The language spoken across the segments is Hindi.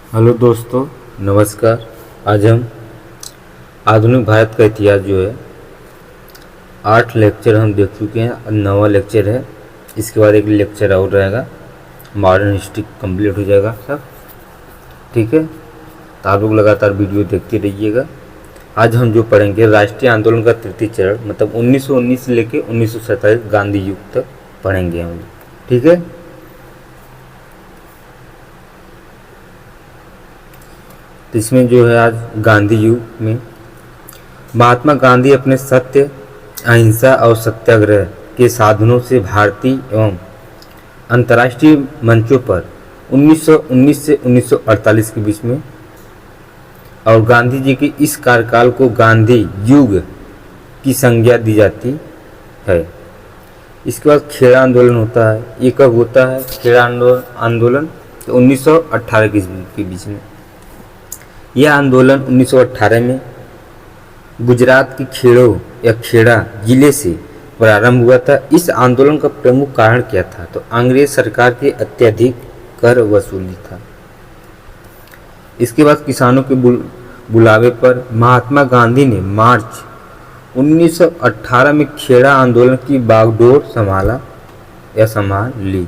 हेलो दोस्तों, नमस्कार। आज हम आधुनिक भारत का इतिहास जो है 8 लेक्चर हम देख चुके हैं। अब 9वां लेक्चर है। इसके बाद एक लेक्चर और रहेगा, मॉडर्न हिस्ट्री कंप्लीट हो जाएगा सब। ठीक है, तो आप लोग लगातार वीडियो देखते रहिएगा। आज हम जो पढ़ेंगे राष्ट्रीय आंदोलन का तृतीय चरण, मतलब 1919 से लेकर 1947 गांधी युग तक पढ़ेंगे हम। ठीक है, तो इसमें जो है आज गांधी युग में महात्मा गांधी अपने सत्य, अहिंसा और सत्याग्रह के साधनों से भारतीय एवं अंतर्राष्ट्रीय मंचों पर 1919 से 1948 के बीच में, और गांधी जी के इस कार्यकाल को गांधी युग की संज्ञा दी जाती है। इसके बाद खेड़ा आंदोलन होता है। ये कब होता है खेड़ा आंदोलन? तो 1918 के बीच में। यह आंदोलन 1918 में गुजरात के खेड़ों या खेड़ा जिले से प्रारंभ हुआ था। इस आंदोलन का प्रमुख कारण क्या था? तो अंग्रेज सरकार के अत्यधिक कर वसूली था। इसके बाद किसानों के बुलावे पर महात्मा गांधी ने मार्च 1918 में खेड़ा आंदोलन की बागडोर संभाल ली।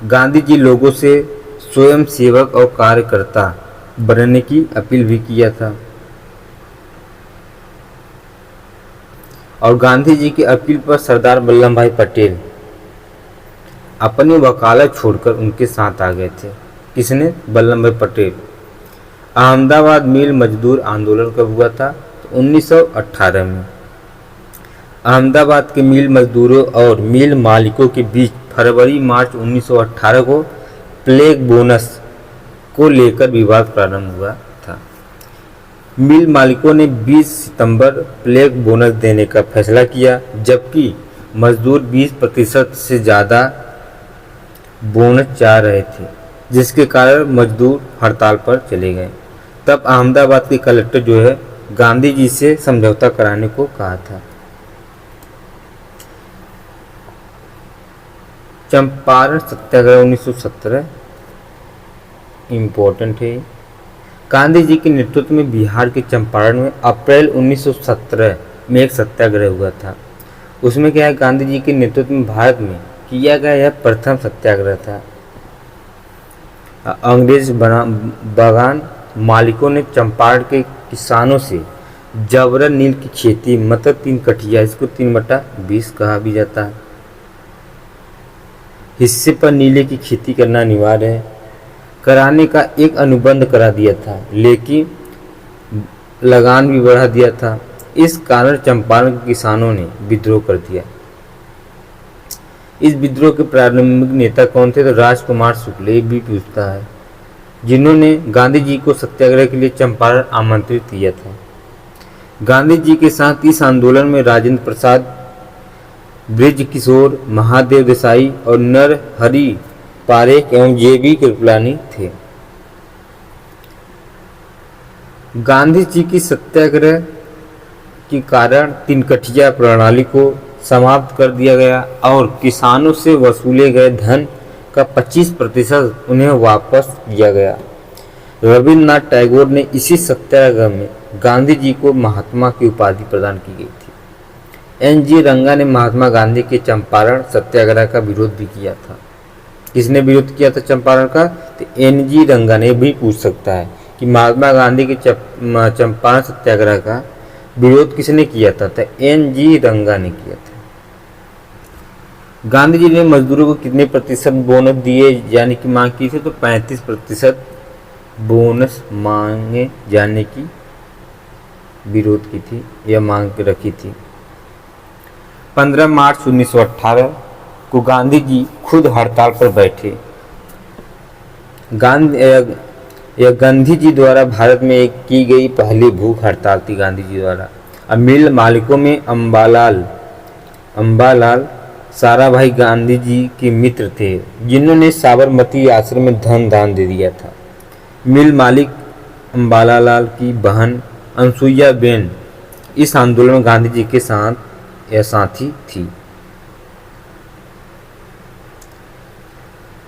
गांधी जी लोगों से स्वयं सेवक और कार्यकर्ता बनने की अपील भी किया था, और गांधी जी की अपील पर सरदार वल्लभ भाई पटेल अपनी वकालत छोड़कर उनके साथ आ गए थे। किसने? वल्लभ भाई पटेल। अहमदाबाद मिल मजदूर आंदोलन कब हुआ था? तो 1918 में। अहमदाबाद के मिल मजदूरों और मिल मालिकों के बीच फरवरी मार्च 1918 को प्लेग बोनस को लेकर विवाद प्रारंभ हुआ था। मिल मालिकों ने 20 सितंबर प्लेग बोनस देने का फैसला किया, जबकि मजदूर 20% से ज़्यादा बोनस चाह रहे थे, जिसके कारण मजदूर हड़ताल पर चले गए। तब अहमदाबाद के कलेक्टर जो है गांधी जी से समझौता कराने को कहा था। चंपारण सत्याग्रह 1917 इम्पोर्टेंट है। गांधी जी के नेतृत्व में बिहार के चंपारण में अप्रैल 1917 में एक सत्याग्रह हुआ था। उसमें क्या है, गांधी जी के नेतृत्व में भारत में किया गया यह प्रथम सत्याग्रह था। अंग्रेज बागान मालिकों ने चंपारण के किसानों से जबरन नील की खेती, मतलब 3 कठिया, इसको 3/20 कहा भी जाता है, हिस्से पर नीले की खेती करना अनिवार्य है, कराने का एक अनुबंध करा दिया था, लेकिन लगान भी बढ़ा दिया था। इस कारण चंपारण के किसानों ने विद्रोह कर दिया। इस विद्रोह के प्रारंभिक नेता कौन थे? तो राजकुमार शुक्ल भी पूछता है, जिन्होंने गांधी जी को सत्याग्रह के लिए चंपारण आमंत्रित किया था। गांधी जी के साथ इस आंदोलन में राजेंद्र प्रसाद, ब्रिज किशोर, महादेव देसाई और नरहरि पारेख एवं जेबी कृपलानी थे। गांधी जी की सत्याग्रह के कारण 3 कठिया प्रणाली को समाप्त कर दिया गया और किसानों से वसूले गए धन का 25% उन्हें वापस दिया गया। रविन्द्रनाथ टैगोर ने इसी सत्याग्रह में गांधी जी को महात्मा की उपाधि प्रदान की गई थी। एन.जी. रंगा ने महात्मा गांधी के चंपारण सत्याग्रह का विरोध भी किया था। किसने विरोध किया था चंपारण का? तो एन.जी. रंगा ने भी पूछ सकता है कि महात्मा गांधी के चंपारण सत्याग्रह का विरोध किसने किया था? तो एन.जी. रंगा ने किया था। गांधी जी ने मजदूरों को कितने प्रतिशत बोनस दिए जाने की मांग की थी? तो 35% बोनस मांगे जाने की विरोध की थी या मांग रखी थी। 15 मार्च 1918 को गांधी जी खुद हड़ताल पर बैठे। गांधी जी द्वारा भारत में एक की गई पहली भूख हड़ताल थी गांधी जी द्वारा। अब मिल मालिकों में अम्बालाल साराभाई गांधी जी के मित्र थे, जिन्होंने साबरमती आश्रम में धन दान दे दिया था। मिल मालिक अम्बालाल की बहन अनसुईया बेन इस आंदोलन में गांधी जी के साथी थी।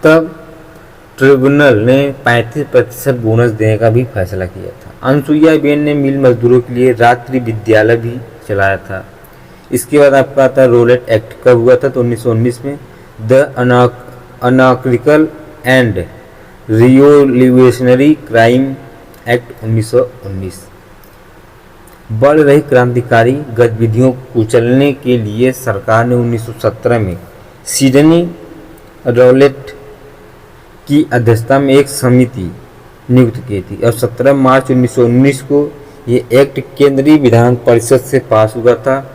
तब ट्रिब्यूनल ने 35% बोनस देने का भी फैसला किया था। अनसुईया बेन ने मिल मजदूरों के लिए रात्रि विद्यालय भी चलाया था। इसके बाद आपका आता है रोलेट एक्ट। कब हुआ था? तो 1919 में। The anarchical and revolutionary crime act 1919। बढ़ रही क्रांतिकारी गतिविधियों को कुचलने के लिए सरकार ने 1917 में सिडनी रौलेट की अध्यक्षता में एक समिति नियुक्त की थी और 17 मार्च 1919 को ये एक्ट केंद्रीय विधान परिषद से पास हुआ था।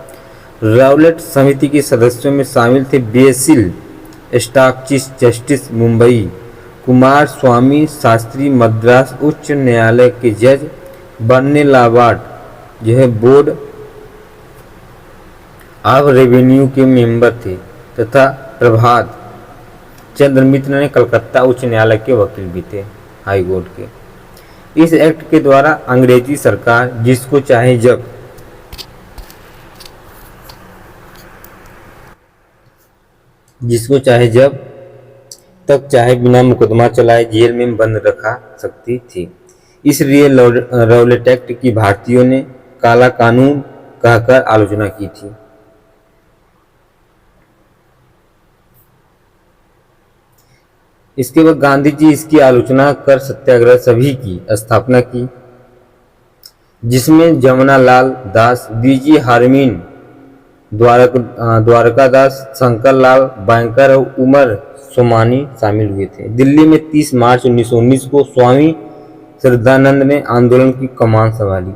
रौलेट समिति के सदस्यों में शामिल थे बेसिल स्टॉकचिस जस्टिस मुंबई, कुमार स्वामी शास्त्री मद्रास उच्च न्यायालय के जज, बर्ने लाबार्ट जो है बोर्ड ऑफ रेवेन्यू के मेंबर थे तथा प्रभात चंद्र मित्र ने कलकत्ता उच्च न्यायालय के वकील भी थे, हाई कोर्ट के। इस एक्ट के द्वारा अंग्रेजी सरकार जिसको चाहे जब तक चाहे बिना मुकदमा चलाए जेल में बंद रखा सकती थी। इसलिए रौलेट एक्ट की भारतीयों ने काला कानून कहकर आलोचना की थी। इसके बाद गांधी जी इसकी आलोचना कर सत्याग्रह सभी की स्थापना की, जिसमें जमुनालाल दास, बीजी हारमीन, द्वारकादास, शंकर लाल बैंकर और उमर सोमानी शामिल हुए थे। दिल्ली में 30 मार्च 1919 को स्वामी श्रद्धानंद ने आंदोलन की कमान संभाली।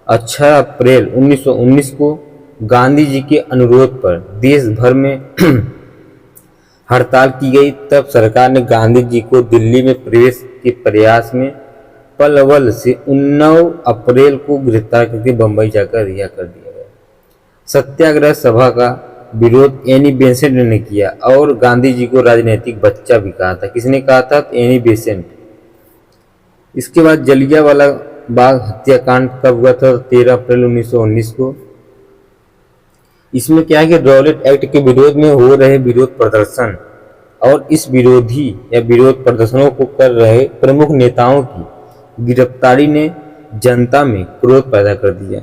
18 अप्रैल 1919 को गांधी जी के अनुरोध पर देश भर में हड़ताल की गई। तब सरकार ने गांधी जी को दिल्ली में प्रवेश के प्रयास में पलवल से 19 अप्रैल को गिरफ्तार करके बंबई जाकर रिहा कर दिया गया। सत्याग्रह सभा का विरोध एनी बेसेंट ने किया और गांधी जी को राजनीतिक बच्चा भी कहा था। किसने कहा था? Annie Besant. इसके बाद जलियांवाला बाग हत्याकांड कब हुआ था? 13 अप्रैल 1919 को। इसमें क्या है कि रौलेट एक्ट के विरोध में हो रहे विरोध प्रदर्शन और इस विरोध प्रदर्शनों को कर रहे प्रमुख नेताओं की गिरफ्तारी ने जनता में क्रोध पैदा कर दिया।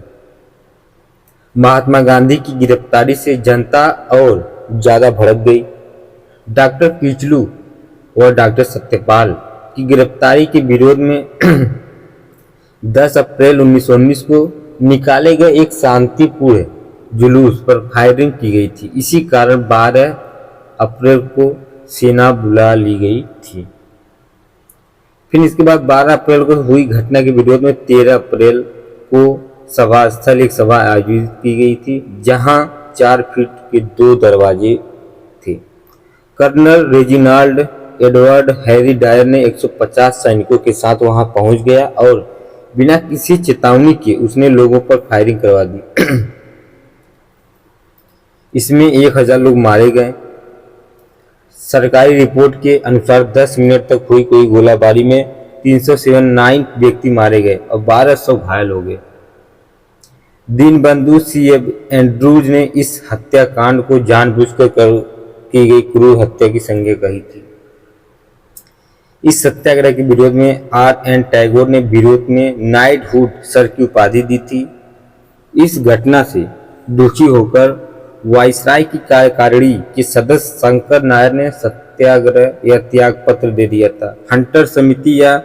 महात्मा गांधी की गिरफ्तारी से जनता और ज्यादा भड़क गई। डॉक्टर किचलू और डॉक्टर सत्यपाल की गिरफ्तारी के विरोध में 10 अप्रैल 1919 को निकाले गए एक शांतिपूर्ण जुलूस पर फायरिंग की गई थी। इसी कारण 12 अप्रैल को सेना बुला ली गई थी। फिर इसके बाद 12 अप्रैल को हुई घटना के विरोध में 13 अप्रैल को सभा स्थल एक सभा आयोजित की गई थी, जहां 4 फीट के 2 दरवाजे थे। Colonel Reginald Edward Harry Dyer ने 150 सैनिकों के साथ वहां पहुंच गया और बिना किसी चेतावनी के उसने लोगों पर फायरिंग करवा दी। इसमें 1000 लोग मारे गए। सरकारी रिपोर्ट के अनुसार 10 मिनट तक हुई कोई गोलाबारी में 379 व्यक्ति मारे गए और 1200 घायल हो गए। दीनबंधु C.F. एंड्रूज ने इस हत्याकांड को जानबूझकर की गई क्रूर हत्या की संज्ञा कही थी। इस सत्याग्रह के विरोध में R.N. टैगोर ने विरोध में नाइटहुड सर की उपाधि दी थी। इस घटना से दुखी होकर वायसराय की कार्यकारिणी के सदस्य शंकर नायर ने सत्याग्रह या त्याग पत्र दे दिया था। हंटर समिति या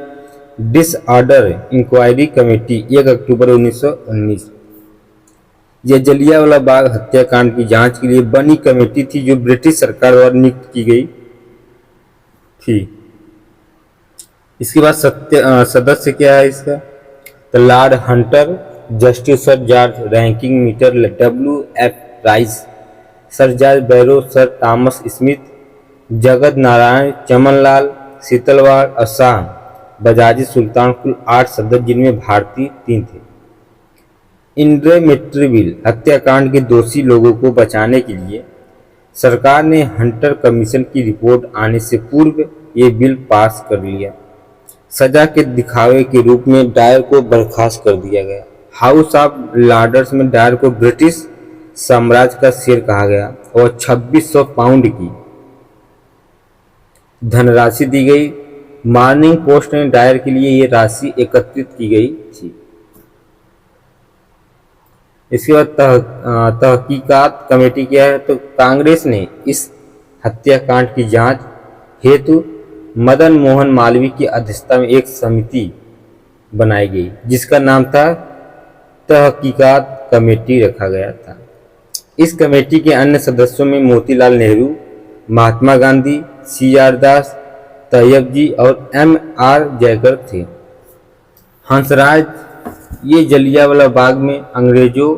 डिसऑर्डर इंक्वायरी कमेटी 1 अक्टूबर 1919 यह जलियांवाला बाग हत्याकांड की जांच के लिए बनी कमेटी थी, जो ब्रिटिश सरकार द्वारा नियुक्त की गई थी। इसके बाद सदस्य क्या है इसका? तो Lord Hunter, Justice Sir George Rankin मीटर, W.F. Rice, Sir George Barrow, Sir Thomas Smith, Jagat Narayan, Chamanlal, Setalvad और शाह बजाजी सुल्तान, कुल 8 सदस्य, जिनमें भारतीय 3 थे। इंड्रेमिट्रीविल हत्याकांड के दोषी लोगों को बचाने के लिए सरकार ने हंटर कमीशन की रिपोर्ट आने से पूर्व ये बिल पास कर लिया। सजा के दिखावे के रूप में डायर को बर्खास्त कर दिया गया। हाउस ऑफ लॉर्ड्स में डायर को ब्रिटिश साम्राज्य का शेर कहा गया और 2600 पाउंड की धनराशि दी गई। मॉर्निंग पोस्ट ने दायर के लिए ये राशि एकत्रित की गई थी। इसके बाद तहकीकात कमेटी क्या है, तो कांग्रेस ने इस हत्याकांड की जांच हेतु मदन मोहन मालवीय की अध्यक्षता में एक समिति बनाई गई जिसका नाम था तहकीकात कमेटी रखा गया था। इस कमेटी के अन्य सदस्यों में मोतीलाल नेहरू, महात्मा गांधी, CR दास, तैयब जी और MR जयकर थे। हंसराज ये जलियांवाला बाग में अंग्रेजों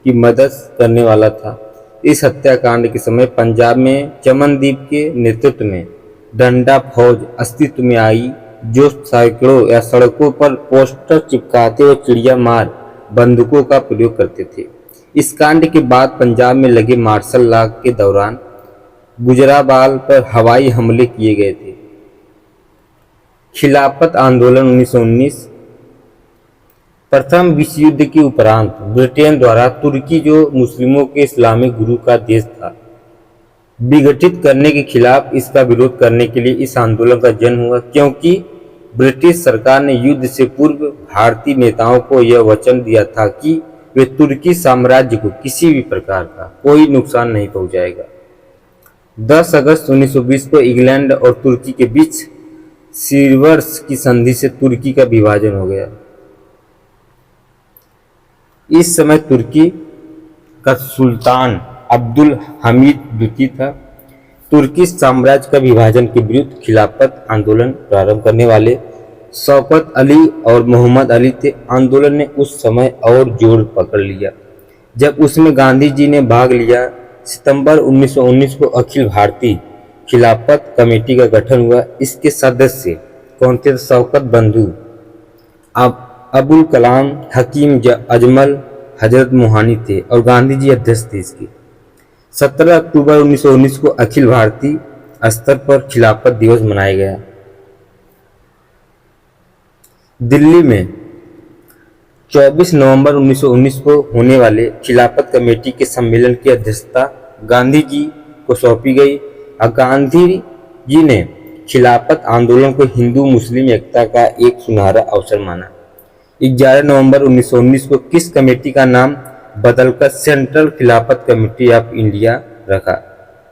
की मदद करने वाला था। इस हत्याकांड के समय पंजाब में चमनदीप के नेतृत्व में डंडा फौज अस्तित्व में आई, जो सैकड़ों या सड़कों पर पोस्टर चिपकाते हुए चिड़िया मार बंदूकों का प्रयोग करते थे। इस कांड के बाद पंजाब में लगे मार्शल लॉ के दौरान गुजरावाल पर हवाई हमले किए गए थे। खिलाफत आंदोलन 1919। प्रथम विश्व युद्ध के उपरांत ब्रिटेन द्वारा तुर्की, जो मुस्लिमों के इस्लामिक गुरु का देश था, विघटित करने के खिलाफ इसका विरोध करने के लिए इस आंदोलन का जन्म हुआ, क्योंकि ब्रिटिश सरकार ने युद्ध से पूर्व भारतीय नेताओं को यह वचन दिया था कि वे तुर्की साम्राज्य को किसी भी प्रकार का कोई नुकसान नहीं पहुंचाएगा। 10 अगस्त 1920 को इंग्लैंड और तुर्की के बीच सिवर्स की संधि से तुर्की का विभाजन हो गया। इस समय तुर्की का सुल्तान अब्दुल हमीद द्वितीय था। तुर्की साम्राज्य का विभाजन के विरुद्ध खिलाफत आंदोलन प्रारंभ करने वाले शौकत अली और मोहम्मद अली थे। आंदोलन ने उस समय और जोर पकड़ लिया जब उसमें गांधी जी ने भाग लिया। सितंबर 1919 को अखिल भारतीय खिलाफत कमेटी का गठन हुआ। इसके सदस्य कौन थे? शौकत बंधु, अबुल कलाम, हकीम अजमल, हजरत मोहानी थे और गांधी जी अध्यक्ष थे इसके। 17 अक्टूबर 1919 को अखिल भारतीय स्तर पर खिलाफत दिवस मनाया गया। दिल्ली में 24 नवंबर 1919 को होने वाले खिलाफत कमेटी के सम्मेलन की अध्यक्षता गांधी जी को सौंपी गई और गांधी जी ने खिलाफत आंदोलन को हिंदू मुस्लिम एकता का एक सुनहरा अवसर माना। 11 नवंबर 1919 को किस कमेटी का नाम बदलकर सेंट्रल खिलाफत कमेटी ऑफ इंडिया रखा?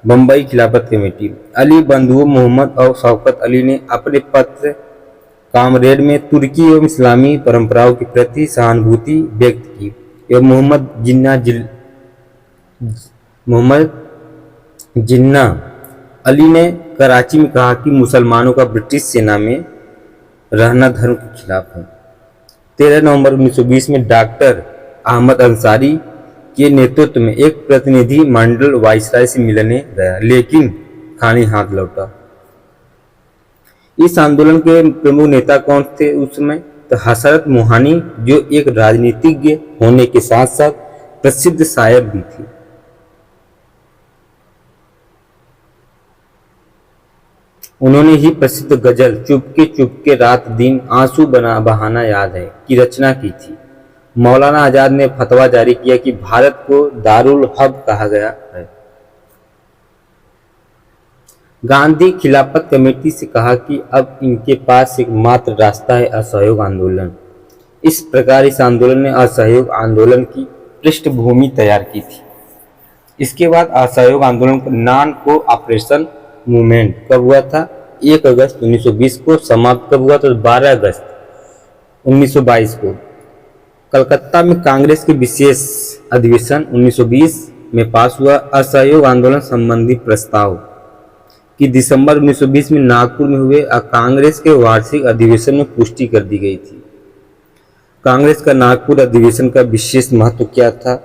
बम्बई खिलाफत कमेटी। अली बंधुओं मोहम्मद और शौकत अली ने अपने पत्र कामरेड में तुर्की एवं इस्लामी परंपराओं के प्रति सहानुभूति व्यक्त की एवं मोहम्मद जिन्ना अली ने कराची में कहा कि मुसलमानों का ब्रिटिश सेना में रहना धर्म के खिलाफ है। 13 नवंबर 1920 में डॉक्टर अहमद अंसारी के नेतृत्व में एक प्रतिनिधि मंडल वायसराय से मिलने गया, लेकिन खाली हाथ लौटा। इस आंदोलन के प्रमुख नेता कौन थे उस समय? तो हजरत मोहानी, जो एक राजनीतिज्ञ होने के साथ साथ प्रसिद्ध शायर भी थी। उन्होंने ही प्रसिद्ध गजल चुपके चुपके रात दिन आंसू बहाना याद है की रचना की थी। मौलाना आजाद ने फतवा जारी किया कि भारत को दारुल हर्ब कहा गया है। गांधी खिलाफत कमेटी से कहा कि अब इनके पास एक मात्र रास्ता है, असहयोग आंदोलन। इस प्रकार इस आंदोलन ने असहयोग आंदोलन की पृष्ठभूमि तैयार की थी। इसके बाद असहयोग आंदोलन का नॉन कोऑपरेशन मूवमेंट कब हुआ था? 1 अगस्त 1920 को। समाप्त कब हुआ? तो 12 अगस्त 1922 को। कलकत्ता में कांग्रेस के विशेष अधिवेशन 1920 में पास हुआ। असहयोग आंदोलन संबंधी प्रस्ताव की दिसंबर 1920 में नागपुर में हुए और कांग्रेस के वार्षिक अधिवेशन में पुष्टि कर दी गई थी। कांग्रेस का नागपुर अधिवेशन का विशेष महत्व क्या था?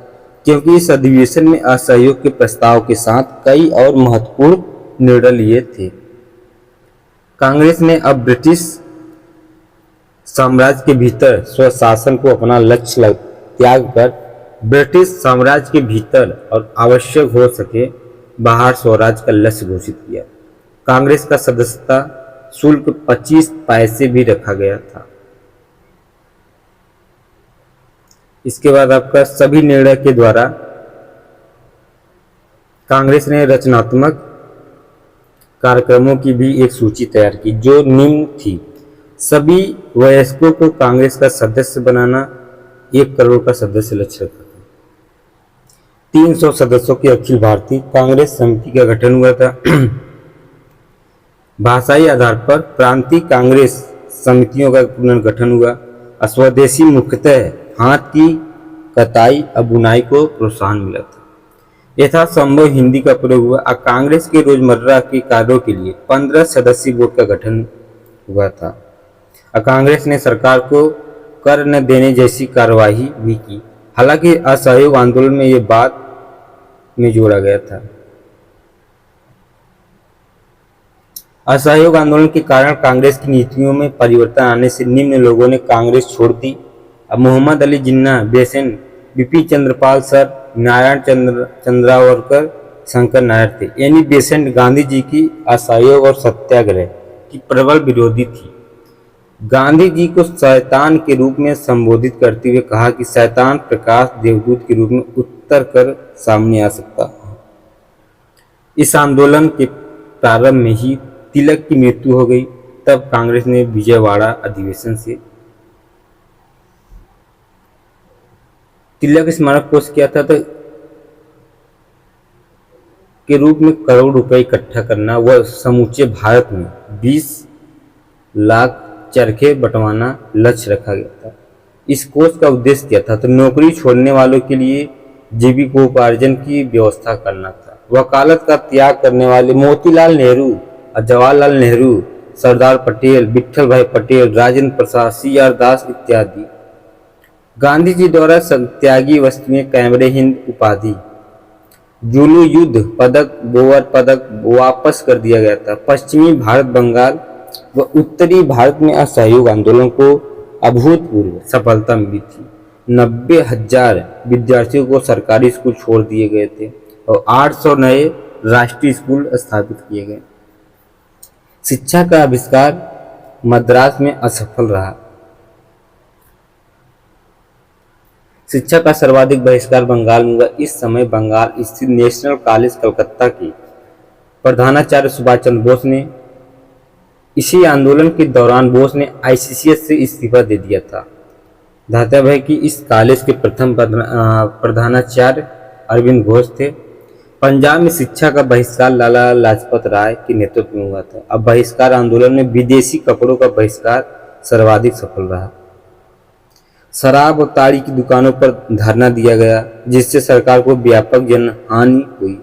क्योंकि इस अधिवेशन में असहयोग के प्रस्ताव के साथ कई और महत्वपूर्ण निर्णय लिए थे। कांग्रेस ने अब ब्रिटिश साम्राज्य के भीतर स्वशासन को अपना लक्ष्य त्याग कर ब्रिटिश साम्राज्य के भीतर और आवश्यक हो सके बाहर स्वराज का लक्ष्य घोषित किया। कांग्रेस का सदस्यता शुल्क 25 पैसे भी रखा गया था। इसके बाद आपका सभी निर्णय के द्वारा कांग्रेस ने रचनात्मक कार्यक्रमों की भी एक सूची तैयार की जो निम्न थी। सभी वयस्कों को कांग्रेस का सदस्य बनाना, 1 करोड़ का सदस्य लक्ष्य रखा था। 300 सदस्यों की अखिल भारतीय कांग्रेस समिति का गठन हुआ था। भाषाई आधार पर प्रांतीय कांग्रेस समितियों का पुनर्गठन हुआ। स्वदेशी मुख्यतः हाथ की कताई और बुनाई को प्रोत्साहन मिला था। यथासंभव हिंदी का प्रयोग हुआ और कांग्रेस के रोजमर्रा के कार्यों के लिए 15 सदस्यीय बोर्ड का गठन हुआ था। और कांग्रेस ने सरकार को कर न देने जैसी कार्यवाही भी की। हालांकि असहयोग आंदोलन में ये बात में जोड़ा गया था। असहयोग आंदोलन के कारण कांग्रेस की नीतियों में परिवर्तन आने से निम्न लोगों ने कांग्रेस छोड़ दी। अब मोहम्मद अली जिन्ना, बेसेन, बिपिन चंद्रपाल सर, नारायण चंद्रावरकर, शंकर नायर थे। यानी बेसेंट गांधी जी की असहयोग और सत्याग्रह की प्रबल विरोधी थी। गांधी जी को शैतान के रूप में संबोधित करते हुए कहा कि शैतान प्रकाश देवदूत के रूप में उतर कर सामने आ सकता है। इस आंदोलन के प्रारंभ में ही तिलक की मृत्यु हो गई। तब कांग्रेस ने विजयवाड़ा अधिवेशन से तिलक स्मारक कोष किया था तो के रूप में करोड़ रुपए इकट्ठा करना व समूचे भारत में 20 लाख चरखे बंटवाना लक्ष्य रखा गया था। इस कोष का उद्देश्य क्या था? तो नौकरी छोड़ने वालों के लिए जीविकोपार्जन की व्यवस्था करना था। वकालत का त्याग करने वाले मोतीलाल नेहरू, जवाहरलाल नेहरू, सरदार पटेल, विट्ठल भाई पटेल, राजेंद्र प्रसाद, CR दास इत्यादि। गांधी जी द्वारा त्यागी वस्तुएं कैमरे हिंद उपाधि, जुलू युद्ध पदक, बोअर पदक वापस कर दिया गया था। पश्चिमी भारत, बंगाल व उत्तरी भारत में असहयोग आंदोलन को अभूतपूर्व सफलता मिली थी। 90,000 विद्यार्थियों को सरकारी स्कूल छोड़ दिए गए थे और 800 नए राष्ट्रीय स्कूल स्थापित किए गए। शिक्षा का आविष्कार मद्रास में असफल रहा। शिक्षा का सर्वाधिक बहिष्कार बंगाल में हुआ। इस समय बंगाल स्थित नेशनल कॉलेज कलकत्ता के प्रधानाचार्य सुभाष चंद्र बोस ने इसी आंदोलन के दौरान बोस ने ICCS से इस्तीफा दे दिया था। ध्यातव्य है कि इस कॉलेज के प्रथम प्रधानाचार्य अरविंद घोष थे। पंजाब में शिक्षा का बहिष्कार लाला लाजपत राय के नेतृत्व में हुआ था। अब बहिष्कार आंदोलन में विदेशी कपड़ों का बहिष्कार सर्वाधिक सफल रहा। शराब और ताड़ी की दुकानों पर धरना दिया गया जिससे सरकार को व्यापक जनहानि हुई।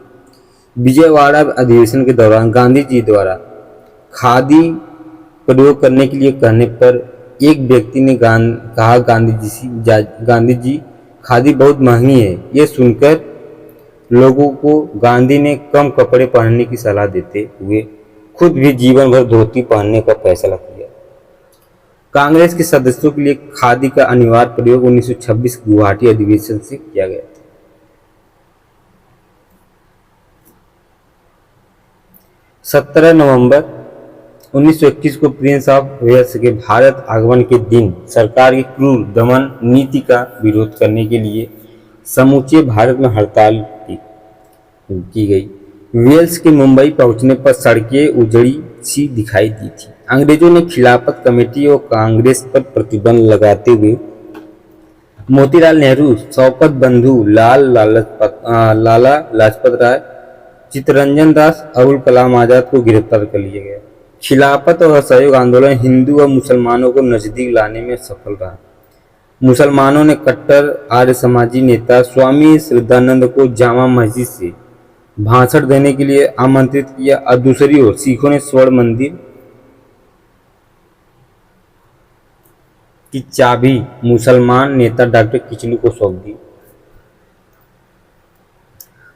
विजयवाड़ा अधिवेशन के दौरान गांधी जी द्वारा खादी प्रयोग करने के लिए कहने पर एक व्यक्ति ने कहा गांधी जी खादी बहुत महंगी है। ये सुनकर लोगों को गांधी ने कम कपड़े पहनने की सलाह देते हुए खुद भी जीवन भर धोती पहनने का फैसला किया। कांग्रेस के सदस्यों के लिए खादी का अनिवार्य प्रयोग 1926 गुवाहाटी अधिवेशन से किया गया था। 17 नवंबर 1921 को प्रिंस ऑफ वेल्स के भारत आगमन के दिन सरकार की क्रूर दमन नीति का विरोध करने के लिए समूचे भारत में हड़ताल की गई। वेल्स के मुंबई पहुंचने पर सड़कें उजड़ी सी दिखाई दी थी। अंग्रेजों ने खिलाफत कमेटी और कांग्रेस पर प्रतिबंध लगाते हुए मोतीलाल नेहरू, शौकत बंधु, लाला लाजपत राय, चित्तरंजन दास, अबुल कलाम आजाद को गिरफ्तार कर लिया गया। खिलाफत और असहयोग आंदोलन हिंदू और मुसलमानों को नजदीक लाने में सफल रहा। मुसलमानों ने कट्टर आर्य समाजी नेता स्वामी श्रद्धानंद को जामा मस्जिद से भाषण देने के लिए आमंत्रित किया और दूसरी ओर सिखों ने स्वर्ण मंदिर की चाबी मुसलमान नेता डॉक्टर किचलू को सौंप दी।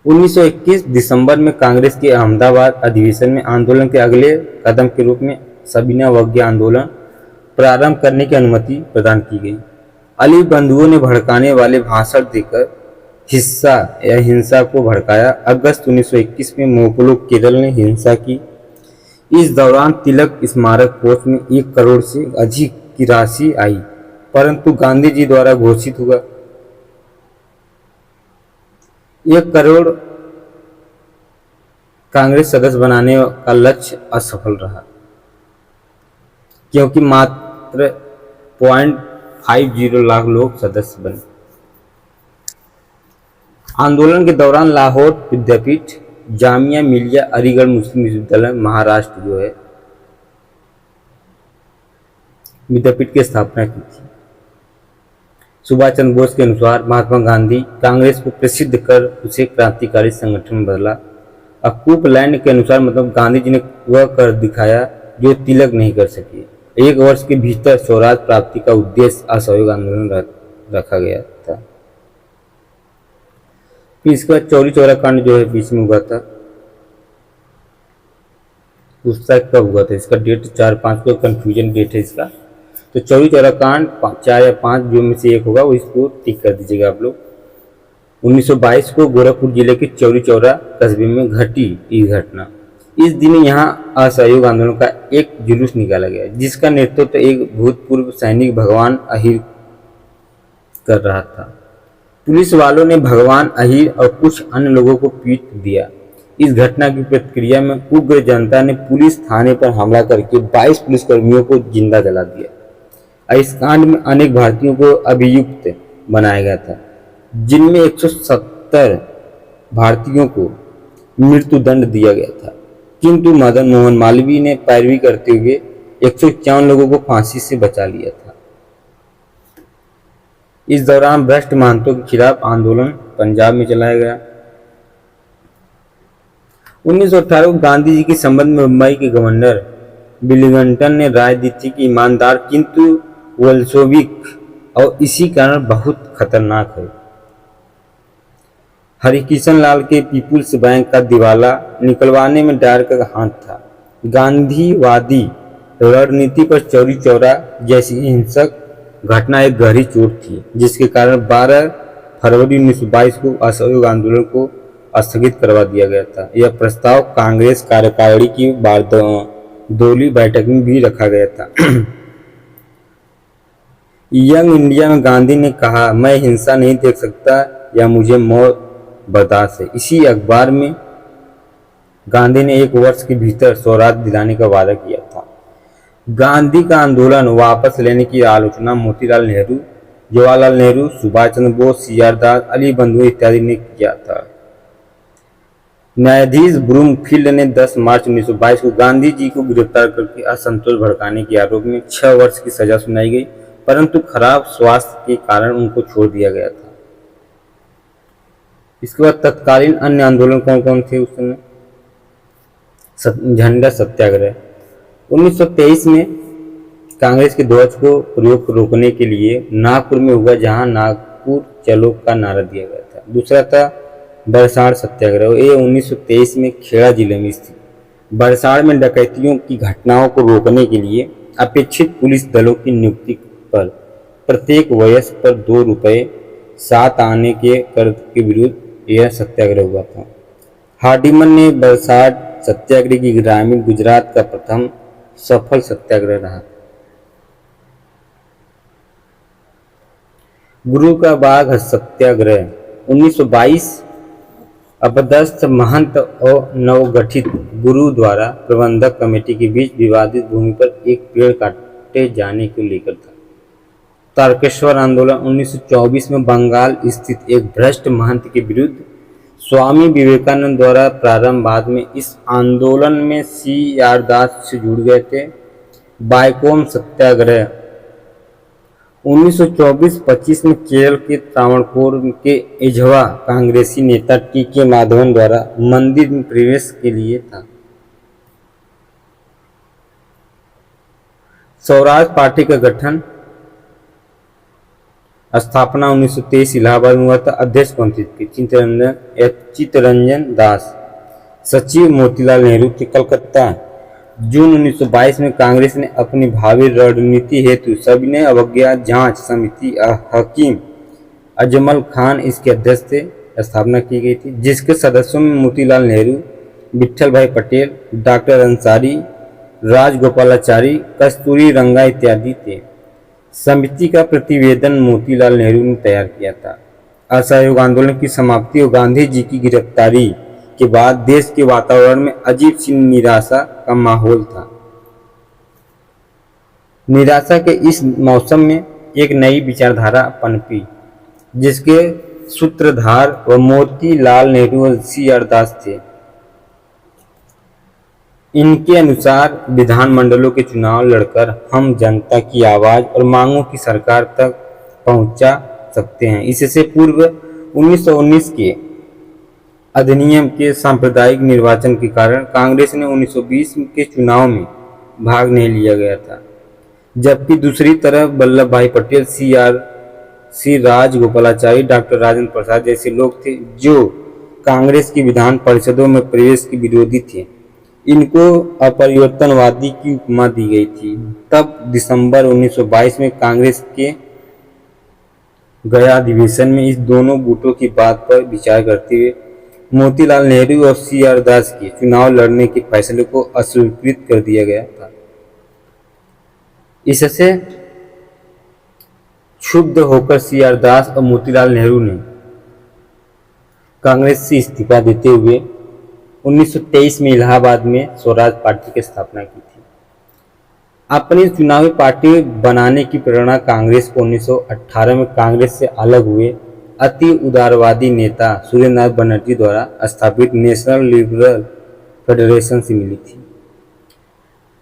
1921 दिसंबर में कांग्रेस के अहमदाबाद अधिवेशन में आंदोलन के अगले कदम के रूप में सबीना वग्गे आंदोलन प्रारंभ करने की अनुमति प्रदान की गई। अली बंधुओं ने भड़काने वाले भाषण देकर हिंसा को भड़काया। अगस्त 1921 में मोकलो केरल ने हिंसा की। इस दौरान तिलक स्मारक कोष में 1 करोड़ से अधिक की राशि आई, परंतु गांधी जी द्वारा घोषित हुआ 1 करोड़ कांग्रेस सदस्य बनाने का लक्ष्य असफल रहा, क्योंकि मात्र 0.50 लाख लोग सदस्य बने। आंदोलन के दौरान लाहौर विद्यापीठ, जामिया मिलिया अलीगढ़ मुस्लिम विश्वविद्यालय महाराष्ट्र जो है विद्यापीठ की स्थापना की थी। सुभाष चंद्र बोस के अनुसार महात्मा गांधी कांग्रेस को प्रसिद्ध कर उसे क्रांतिकारी संगठन में बदला। कोपलैंड के अनुसार मतलब गांधी जी ने वह कर दिखाया जो तिलक नहीं कर सके। 1 वर्ष के भीतर स्वराज प्राप्ति का उद्देश्य असहयोग आंदोलन रखा गया था। फिर इसके बाद चौरी चौरा कांड जो है बीच में हुआ था, उसका कब हुआ था, इसका डेट 4-5 को कंफ्यूजन डेट है इसका। तो चौरी चौरा कांड 4 या 5 जो में से एक होगा, वो इसको टिक कर दीजिएगा आप लोग। 1922 को गोरखपुर जिले के चौरी चौरा कस्बे में घटी इस घटना। इस दिन यहाँ असहयोग आंदोलन का एक जुलूस निकाला गया, जिसका नेतृत्व एक भूतपूर्व सैनिक भगवान अहिर कर रहा था। पुलिस वालों ने भगवान अहिर और कुछ अन्य लोगों को पीट दिया। इस घटना की प्रतिक्रिया में उग्र जनता ने पुलिस थाने पर हमला करके 22 पुलिसकर्मियों को जिंदा जला दिया। इस कांड में अनेक भारतीयों को अभियुक्त बनाया गया था, जिनमें 170 भारतीयों को मृत्युदंड दिया गया था, किंतु मदन मोहन मालवीय ने पैरवी करते हुए 151 लोगों को फांसी से बचा लिया था। इस दौरान भ्रष्ट महंतों के खिलाफ आंदोलन पंजाब में चलाया गया। 1918 को गांधी जी के संबंध में मुंबई के गवर्नर विलिंगटन ने राय दी थी कि ईमानदार किंतु वोल्शेविक और इसी कारण बहुत खतरनाक है। हरिकिशन लाल के पीपुल्स बैंक का दिवाला निकलवाने में डायर का हाथ था। गांधीवादी रणनीति पर चौरी चौरा जैसी हिंसक घटना एक गहरी चोट थी, जिसके कारण 12 फरवरी 1922 को असहयोग आंदोलन को स्थगित करवा दिया गया था। यह प्रस्ताव कांग्रेस कार्यकारिणी की बारदोली बैठक में भी रखा गया था। यंग इंडिया में गांधी ने कहा, मैं हिंसा नहीं देख सकता या मुझे मौत बर्दाश्त है। इसी अखबार में गांधी ने 1 वर्ष के भीतर स्वराज दिलाने का वादा किया था। गांधी का आंदोलन वापस लेने की आलोचना मोतीलाल नेहरू, जवाहरलाल नेहरू, सुभाष चंद्र बोस, CR दास, अली बंधु इत्यादि ने किया था। न्यायाधीश ब्रूमफील्ड ने 10 मार्च 1922 को गांधी जी को गिरफ्तार करके असंतोष भड़काने के आरोप में 6 वर्ष की सजा सुनाई गई, परंतु खराब स्वास्थ्य के कारण उनको छोड़ दिया गया था। इसके बाद तत्कालीन अन्य आंदोलन कौन कौन थे उस समय? झंडा सत्याग्रह 1923 में कांग्रेस के ध्वज को प्रयोग को रोकने के लिए नागपुर में हुआ, जहां नागपुर चलो का नारा दिया गया था। दूसरा था बरसाड़ सत्याग्रह, ये 1923 में खेड़ा जिले में स्थित बरसाड़ में डकैतियों की घटनाओं को रोकने के लिए अपेक्षित पुलिस दलों की नियुक्ति पर प्रत्येक वयस्क पर 2 रुपये 7 आने के कर के विरुद्ध यह सत्याग्रह हुआ था। हार्डिमन ने बरसाड़ सत्याग्रह की ग्रामीण गुजरात का प्रथम सफल सत्याग्रह रहा। गुरु का बाग सत्याग्रह 1922 अपदस्थ महंत और नवगठित गुरु द्वारा प्रबंधक कमेटी के बीच विवादित भूमि पर एक पेड़ काटे जाने को लेकर था। तारकेश्वर आंदोलन 1924 में बंगाल स्थित एक भ्रष्ट महंत के विरुद्ध स्वामी विवेकानंद द्वारा प्रारंभ। बाद में इस आंदोलन में CR दास से जुड़ गए थे। बायकोम सत्याग्रह 1924-25 में केरल के त्रावणकोर के एझवा कांग्रेसी नेता TK माधवन द्वारा मंदिर में प्रवेश के लिए था। स्वराज पार्टी का गठन स्थापना 1923 इलाहाबाद में हुआ था। अध्यक्ष कौन थे? चित्तरंजन दास। सचिव मोतीलाल नेहरू थे। कलकत्ता जून 1922 में कांग्रेस ने अपनी भावी रणनीति हेतु सविनय अवज्ञा जांच समिति हकीम अजमल खान इसके अध्यक्ष थे, स्थापना की गई थी, जिसके सदस्यों में मोतीलाल नेहरू, विट्ठल भाई पटेल, डॉक्टर अंसारी, राजगोपालाचारी, कस्तूरी रंगा इत्यादि थे। समिति का प्रतिवेदन मोतीलाल नेहरू ने तैयार किया था। असहयोग आंदोलन की समाप्ति और गांधी जी की गिरफ्तारी के बाद देश के वातावरण में अजीब सी निराशा का माहौल था। निराशा के इस मौसम में एक नई विचारधारा पनपी, जिसके सूत्रधार व मोतीलाल नेहरू और सी.आर. दास थे। इनके अनुसार विधानमंडलों के चुनाव लड़कर हम जनता की आवाज और मांगों की सरकार तक पहुंचा सकते हैं। इससे पूर्व 1919 के अधिनियम के सांप्रदायिक निर्वाचन के कारण कांग्रेस ने 1920 के चुनाव में भाग नहीं लिया गया था, जबकि दूसरी तरफ वल्लभ भाई पटेल, सी राजगोपालाचारी, डॉक्टर राजेंद्र प्रसाद जैसे लोग थे जो कांग्रेस की विधान परिषदों में प्रवेश के विरोधी थे। इनको अपरिवर्तनवादी की उपमा दी गई थी। तब दिसंबर 1922 में कांग्रेस के गया अधिवेशन में इस दोनों गुटों की बात पर विचार करते हुए मोतीलाल नेहरू और सी.आर. दास के चुनाव लड़ने के फैसले को अस्वीकृत कर दिया गया था। इससे क्षुब्ध होकर सी.आर. दास और मोतीलाल नेहरू ने कांग्रेस से इस्तीफा देते हुए 1923 में इलाहाबाद में स्वराज पार्टी की स्थापना की थी। अपनी चुनावी पार्टी बनाने की प्रेरणा कांग्रेस को 1918 में कांग्रेस से अलग हुए अति उदारवादी नेता सूर्यनाथ बनर्जी द्वारा स्थापित नेशनल लिबरल फेडरेशन से मिली थी।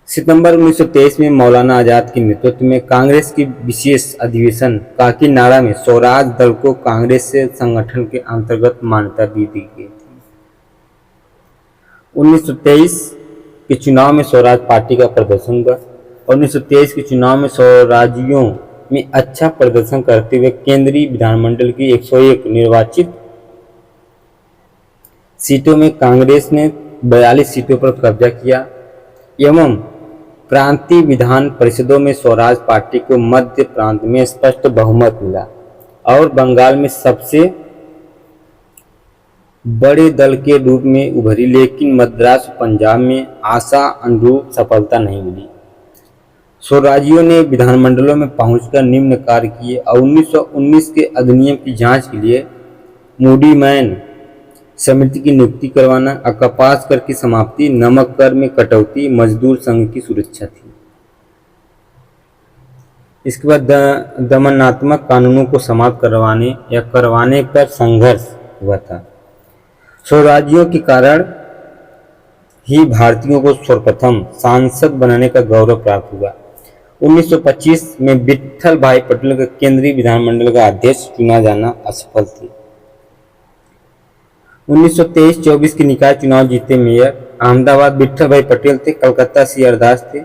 सितंबर 1923 में मौलाना आजाद के नेतृत्व में कांग्रेस की विशेष अधिवेशन काकीनाडा में स्वराज दल को कांग्रेस से संगठन के अंतर्गत मान्यता दी गई थी। 1923 के चुनाव में स्वराज पार्टी का प्रदर्शन हुआ। 1923 के चुनाव में स्वराजियों में अच्छा प्रदर्शन करते हुए केंद्रीय विधानमंडल की 101 निर्वाचित सीटों में कांग्रेस ने 42 सीटों पर कब्जा किया एवं प्रांतीय विधान परिषदों में स्वराज पार्टी को मध्य प्रांत में स्पष्ट बहुमत मिला और बंगाल में सबसे बड़े दल के रूप में उभरी, लेकिन मद्रास और पंजाब में आशा अनुरूप सफलता नहीं मिली। स्वराजियों ने विधानमंडलों में पहुंचकर निम्न कार्य किए और 1919 के अधिनियम की जांच के लिए मूडीमैन समिति की नियुक्ति करवाना, कपास कर की समाप्ति, नमक कर में कटौती, मजदूर संघ की सुरक्षा थी। इसके बाद दमनात्मक कानूनों को समाप्त करवाने या करवाने पर संघर्ष हुआ था। स्वराजियों के कारण ही भारतीयों को सर्वप्रथम सांसद बनाने का गौरव प्राप्त हुआ। 1925 में विट्ठल भाई पटेल का केंद्रीय विधानमंडल का अध्यक्ष चुना जाना असफल थी। 1923-24 के निकाय चुनाव जीते मेयर अहमदाबाद विट्ठल भाई पटेल थे, कलकत्ता सी.आर. दास थे,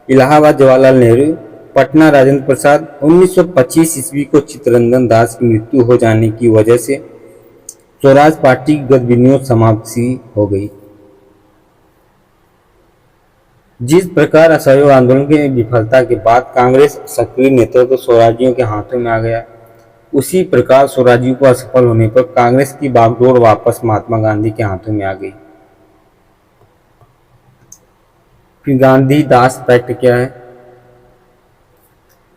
इलाहाबाद जवाहरलाल नेहरू, पटना राजेंद्र प्रसाद। 1925 ईस्वी को चित्तरंजन दास की मृत्यु हो जाने की वजह से स्वराज पार्टी की गतिविधियों समाप्त सी हो गई। जिस प्रकार असहयोग आंदोलन की विफलता के बाद कांग्रेस सक्रिय नेतृत्व स्वराजियों के हाथों में आ गया, उसी प्रकार स्वराजियों को असफल होने पर कांग्रेस की बागडोर वापस महात्मा गांधी के हाथों में आ गई। फिर गांधी दास पैक्ट क्या है?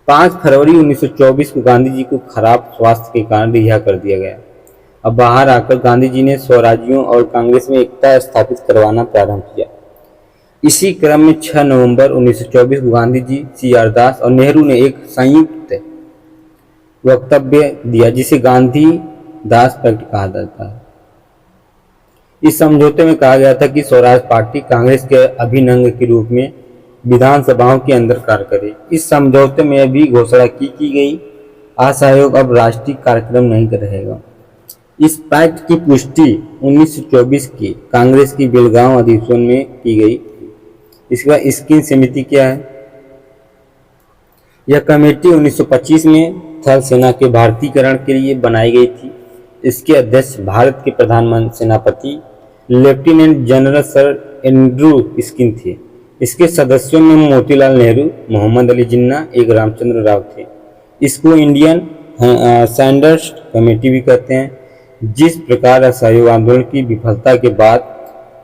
5 फरवरी 1924 को गांधी जी को खराब स्वास्थ्य के कारण रिहा कर दिया गया। अब बाहर आकर गांधी जी ने स्वराजियों और कांग्रेस में एकता स्थापित करवाना प्रारंभ किया। इसी क्रम में 6 नवंबर 1924 को गांधी जी, सी.आर. दास और नेहरू ने एक संयुक्त वक्तव्य दिया जिसे गांधी दास पैक्ट कहा जाता है। इस समझौते में कहा गया था कि स्वराज पार्टी कांग्रेस के अभिन्न के रूप में विधानसभाओं के अंदर कार्य करे। इस समझौते में यह भी घोषणा की गई असहयोग अब राष्ट्रीय कार्यक्रम नहीं रहेगा। इस पैक्ट की पुष्टि 1924 के कांग्रेस की बेलगांव अधिवेशन में की गई। इसके बाद स्क्रीन समिति क्या है? यह कमेटी 1925 में थल सेना के भारतीयकरण के लिए बनाई गई थी। इसके अध्यक्ष भारत के प्रधानमंत्री सेनापति lieutenant general sir Andrew skin थे। इसके सदस्यों में मोतीलाल नेहरू, मोहम्मद अली जिन्ना, एक रामचंद्र राव थे। इसको इंडियन सैंडर्स कमेटी भी कहते हैं। जिस प्रकार असहयोग आंदोलन की विफलता के बाद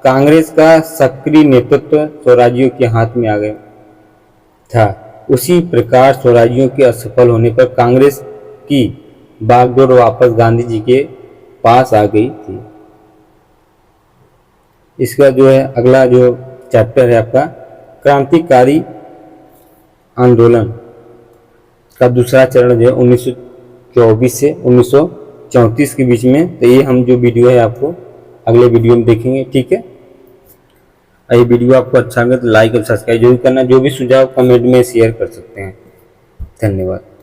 कांग्रेस का सक्रिय नेतृत्व स्वराजियों के हाथ में आ गया था, उसी प्रकार स्वराजियों के असफल होने पर कांग्रेस की बागडोर वापस गांधी जी के पास आ गई थी। इसका जो है अगला जो चैप्टर है आपका क्रांतिकारी आंदोलन का दूसरा चरण जो है 1924 से 1934 के बीच में। तो ये हम जो वीडियो है आपको अगले वीडियो में देखेंगे, ठीक है। ये वीडियो आपको अच्छा लगे तो लाइक और सब्सक्राइब जरूर करना। जो भी सुझाव कमेंट में शेयर कर सकते हैं। धन्यवाद।